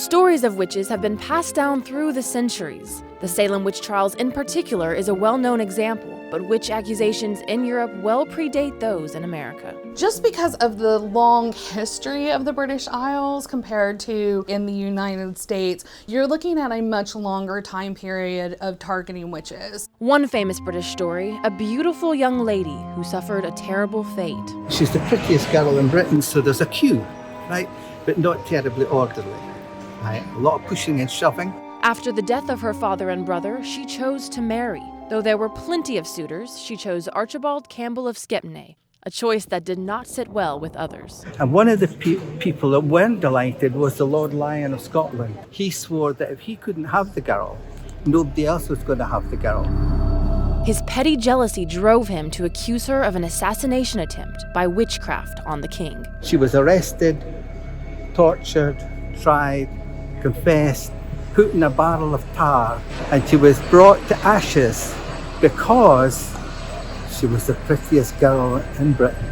Stories of witches have been passed down through the centuries. The Salem witch trials in particular is a well-known example, but witch accusations in Europe well predate those in America. Just because of the long history of the British Isles compared to in the United States, you're looking at a much longer time period of targeting witches. One famous British story, a beautiful young lady who suffered a terrible fate. She's the prettiest girl in Britain, so there's a queue, right? But not terribly orderly. Right? A lot of pushing and shoving. After the death of her father and brother, she chose to marry. Though there were plenty of suitors, she chose Archibald Campbell of Skepney, a choice that did not sit well with others. And one of the people that weren't delighted was the Lord Lion of Scotland. He swore that if he couldn't have the girl, nobody else was going to have the girl. His petty jealousy drove him to accuse her of an assassination attempt by witchcraft on the king. She was arrested, tortured, tried, confessed, put in a barrel of tar, and she was brought to ashes because she was the prettiest girl in Britain.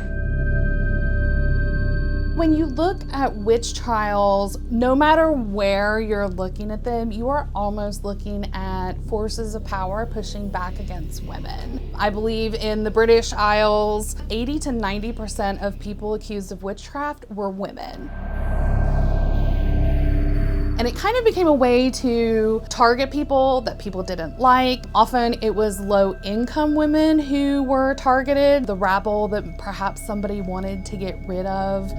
When you look at witch trials, no matter where you're looking at them, you are almost looking at forces of power pushing back against women. I believe in the British Isles, 80 to 90% of people accused of witchcraft were women. And it kind of became a way to target people that people didn't like. Often it was low-income women who were targeted, the rabble that perhaps somebody wanted to get rid of.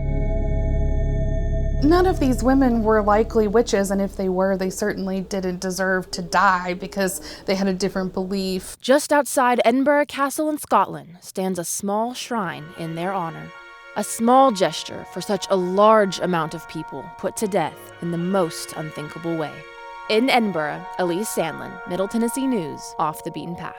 None of these women were likely witches, and if they were, they certainly didn't deserve to die because they had a different belief. Just outside Edinburgh Castle in Scotland stands a small shrine in their honor. A small gesture for such a large amount of people put to death in the most unthinkable way. In Edinburgh, Elise Sandlin, Middle Tennessee News, Off the Beaten Path.